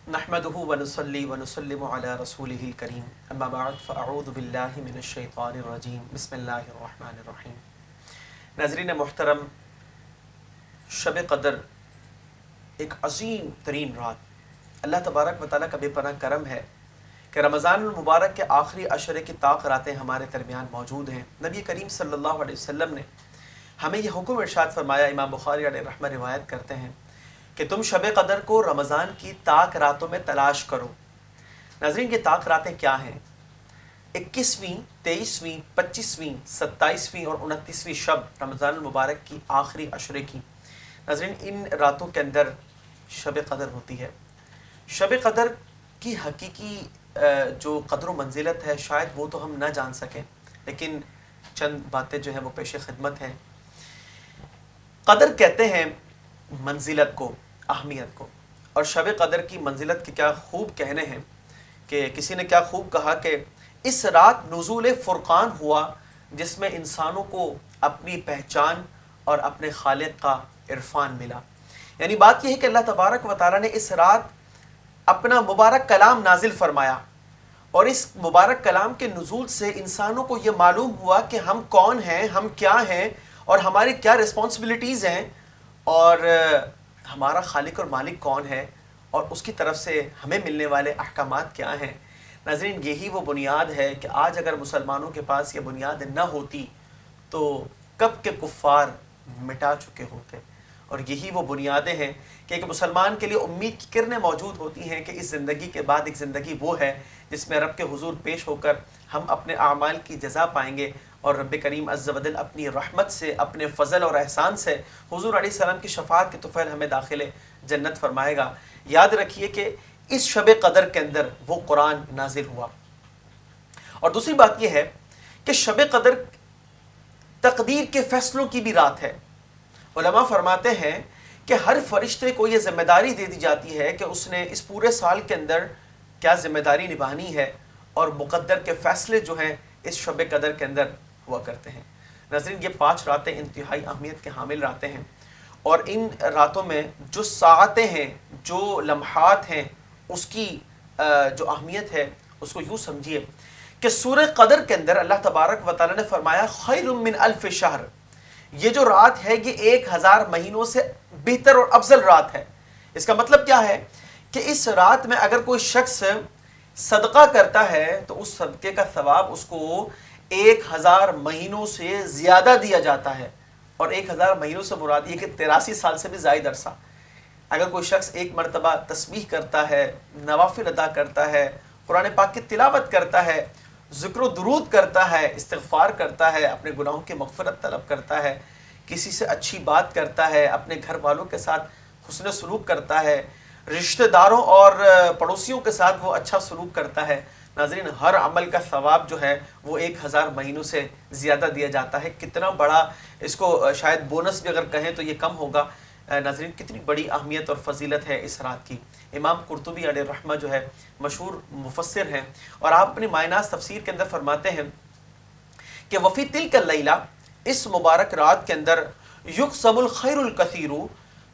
نحمده ونصلي ونسلم على رسوله الكريم اما بعد فاعوذ باللہ من الشیطان الرجیم بسم اللہ الرحمن الرحیم۔ ناظرین محترم، شب قدر ایک عظیم ترین رات، اللہ تبارک و تعالیٰ کا بے پناہ کرم ہے کہ رمضان المبارک کے آخری عشرے کی طاق راتیں ہمارے درمیان موجود ہیں۔ نبی کریم صلی اللہ علیہ وسلم نے ہمیں یہ حکم ارشاد فرمایا، امام بخاری علیہ رحمہ روایت کرتے ہیں کہ تم شب قدر کو رمضان کی طاق راتوں میں تلاش کرو۔ ناظرین، یہ طاق راتیں کیا ہیں؟ 21ویں، 23ویں، 25ویں، 27ویں اور 29ویں شب رمضان المبارک کی آخری عشرے کی۔ ناظرین، ان راتوں کے اندر شب قدر ہوتی ہے۔ شب قدر کی حقیقی جو قدر و منزلت ہے شاید وہ تو ہم نہ جان سکیں، لیکن چند باتیں جو ہیں وہ پیش خدمت ہیں۔ قدر کہتے ہیں منزلت کو، اہمیت کو، اور شب قدر کی منزلت کے کیا خوب کہنے ہیں کہ کسی نے کیا خوب کہا کہ اس رات نزول فرقان ہوا جس میں انسانوں کو اپنی پہچان اور اپنے خالق کا عرفان ملا۔ یعنی بات یہ ہے کہ اللہ تبارک و تعالیٰ نے اس رات اپنا مبارک کلام نازل فرمایا، اور اس مبارک کلام کے نزول سے انسانوں کو یہ معلوم ہوا کہ ہم کون ہیں، ہم کیا ہیں، اور ہماری کیا رسپانسبلٹیز ہیں، اور ہمارا خالق اور مالک کون ہے، اور اس کی طرف سے ہمیں ملنے والے احکامات کیا ہیں۔ ناظرین، یہی وہ بنیاد ہے کہ آج اگر مسلمانوں کے پاس یہ بنیاد نہ ہوتی تو کب کے کفار مٹا چکے ہوتے، اور یہی وہ بنیادیں ہیں کہ ایک مسلمان کے لیے امید کی کرنیں موجود ہوتی ہیں کہ اس زندگی کے بعد ایک زندگی وہ ہے جس میں رب کے حضور پیش ہو کر ہم اپنے اعمال کی جزا پائیں گے، اور رب کریم عز و جل اپنی رحمت سے، اپنے فضل اور احسان سے حضور علیہ السلام کی شفاعت کے طفیل ہمیں داخل جنت فرمائے گا۔ یاد رکھیے کہ اس شب قدر کے اندر وہ قرآن نازل ہوا۔ اور دوسری بات یہ ہے کہ شب قدر تقدیر کے فیصلوں کی بھی رات ہے۔ علماء فرماتے ہیں کہ ہر فرشتے کو یہ ذمہ داری دے دی جاتی ہے کہ اس نے اس پورے سال کے اندر کیا ذمہ داری نبھانی ہے، اور مقدر کے فیصلے جو ہیں اس شب قدر کے اندر ہوا کرتے ہیں۔ ناظرین، یہ 5 راتیں انتہائی اہمیت کے حامل راتیں ہیں، اور ان راتوں میں جو ساعتیں ہیں، جو لمحات ہیں، اس کی جو اہمیت ہے اس کو یوں سمجھیے کہ سورہ قدر کے اندر اللہ تبارک و تعالیٰ نے فرمایا خیر من الف شہر، یہ جو رات ہے یہ 1000 مہینوں سے بہتر اور افضل رات ہے۔ اس کا مطلب کیا ہے کہ اس رات میں اگر کوئی شخص صدقہ کرتا ہے تو اس صدقے کا ثواب اس کو 1000 مہینوں سے زیادہ دیا جاتا ہے، اور 1000 مہینوں سے مراد یہ کہ 83 سال سے بھی زائد عرصہ۔ اگر کوئی شخص ایک مرتبہ تسبیح کرتا ہے، نوافل ادا کرتا ہے، قرآن پاک کی تلاوت کرتا ہے، ذکر و درود کرتا ہے، استغفار کرتا ہے، اپنے گناہوں کی مغفرت طلب کرتا ہے، کسی سے اچھی بات کرتا ہے، اپنے گھر والوں کے ساتھ حسن سلوک کرتا ہے، رشتہ داروں اور پڑوسیوں کے ساتھ وہ اچھا سلوک کرتا ہے، ناظرین ہر عمل کا ثواب جو ہے وہ 1000 مہینوں سے زیادہ دیا جاتا ہے۔ کتنا بڑا، اس کو شاید بونس بھی اگر کہیں تو یہ کم ہوگا۔ ناظرین، کتنی بڑی اہمیت اور فضیلت ہے اس رات کی۔ امام قرطبی علیہ رحمہ جو ہے مشہور مفسر ہیں، اور آپ اپنی مائناز تفسیر کے اندر فرماتے ہیں کہ وفی تلک اللیلہ، اس مبارک رات کے اندر یقسم الخیر الکثیر،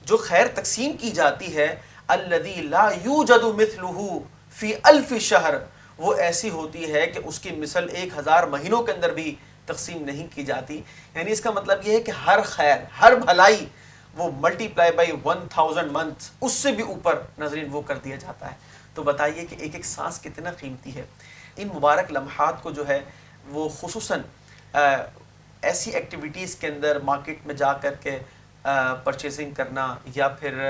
جو خیر تقسیم کی جاتی ہے، الذی لا یوجد مثلہ فی الف شہر، وہ ایسی ہوتی ہے کہ اس کی مثل 1000 مہینوں کے اندر بھی تقسیم نہیں کی جاتی۔ یعنی اس کا مطلب یہ ہے کہ ہر خیر، ہر بھلائی وہ ملٹی پلائی بائی 1000 منتھ، اس سے بھی اوپر ناظرین وہ کر دیا جاتا ہے۔ تو بتائیے کہ ایک ایک سانس کتنا قیمتی ہے۔ ان مبارک لمحات کو جو ہے وہ خصوصاً ایسی ایکٹیویٹیز کے اندر مارکیٹ میں جا کر کے پرچیزنگ کرنا، یا پھر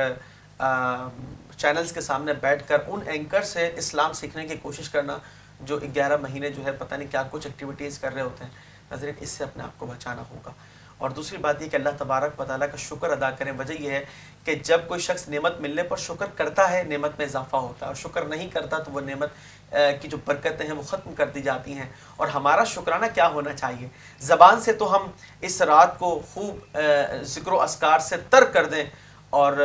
چینلز کے سامنے بیٹھ کر ان اینکر سے اسلام سیکھنے کی کوشش کرنا جو 11 مہینے جو ہے پتہ نہیں کیا کچھ ایکٹیویٹیز کر رہے ہوتے ہیں، ناظرین اس سے اپنے آپ کو بچانا ہوگا۔ اور دوسری بات یہ کہ اللہ تبارک و تعالیٰ کا شکر ادا کریں۔ وجہ یہ ہے کہ جب کوئی شخص نعمت ملنے پر شکر کرتا ہے، نعمت میں اضافہ ہوتا ہے، اور شکر نہیں کرتا تو وہ نعمت کی جو برکتیں ہیں وہ ختم کر دی جاتی ہیں۔ اور ہمارا شکرانہ کیا ہونا چاہیے؟ زبان سے تو ہم اس رات کو خوب ذکر و اذکار سے تر کر دیں، اور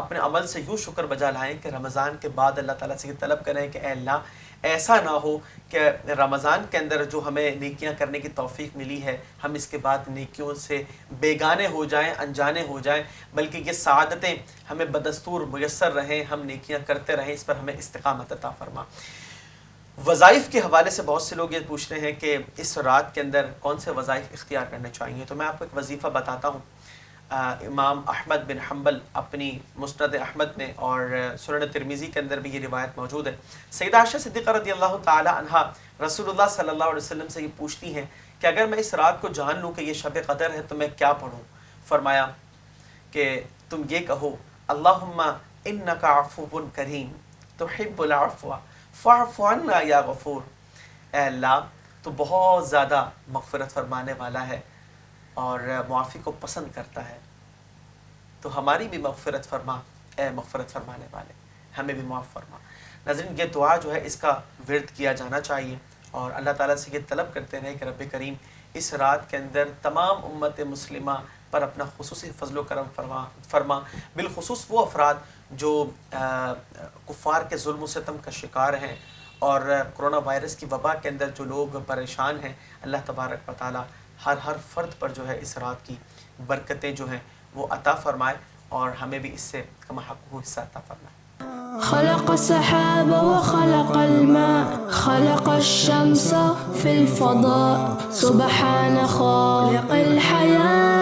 اپنے عمل سے یوں شکر بجا لائیں کہ رمضان کے بعد اللہ تعالیٰ سے یہ طلب کریں کہ اے اللہ ایسا نہ ہو کہ رمضان کے اندر جو ہمیں نیکیاں کرنے کی توفیق ملی ہے ہم اس کے بعد نیکیوں سے بیگانے ہو جائیں، انجانے ہو جائیں، بلکہ یہ سعادتیں ہمیں بدستور میسر رہیں، ہم نیکیاں کرتے رہیں، اس پر ہمیں استقامت عطا فرما۔ وظائف کے حوالے سے بہت سے لوگ یہ پوچھتے ہیں کہ اس رات کے اندر کون سے وظائف اختیار کرنے چاہیے، تو میں آپ کو ایک وظیفہ بتاتا ہوں۔ امام احمد بن حنبل اپنی مسند احمد میں اور سنن ترمذی کے اندر بھی یہ روایت موجود ہے، سیدہ عائشہ صدیقہ رضی اللہ تعالی عنہا رسول اللہ صلی اللہ علیہ وسلم سے یہ پوچھتی ہیں کہ اگر میں اس رات کو جان لوں کہ یہ شب قدر ہے تو میں کیا پڑھوں؟ فرمایا کہ تم یہ کہو اللہم انک عفو کریم تحب العفو فاعف عنا یا غفور، اے اللہ تو بہت زیادہ مغفرت فرمانے والا ہے اور معافی کو پسند کرتا ہے، تو ہماری بھی مغفرت فرما اے مغفرت فرمانے والے، ہمیں بھی معاف فرما۔ ناظرین، یہ دعا جو ہے اس کا ورد کیا جانا چاہیے اور اللہ تعالیٰ سے یہ طلب کرتے رہیں کہ رب کریم اس رات کے اندر تمام امت مسلمہ پر اپنا خصوصی فضل و کرم فرما، بالخصوص وہ افراد جو کفار کے ظلم و ستم کا شکار ہیں اور کرونا وائرس کی وبا کے اندر جو لوگ پریشان ہیں، اللہ تبارک و تعالیٰ ہر فرد پر جو ہے اس رات کی برکتیں جو ہیں وہ عطا فرمائے اور ہمیں بھی اس سے کما حق حصہ عطا فرمائے۔ خلق السحاب وخلق الماء خلق الشمس في الفضاء سبحان خالق الحياة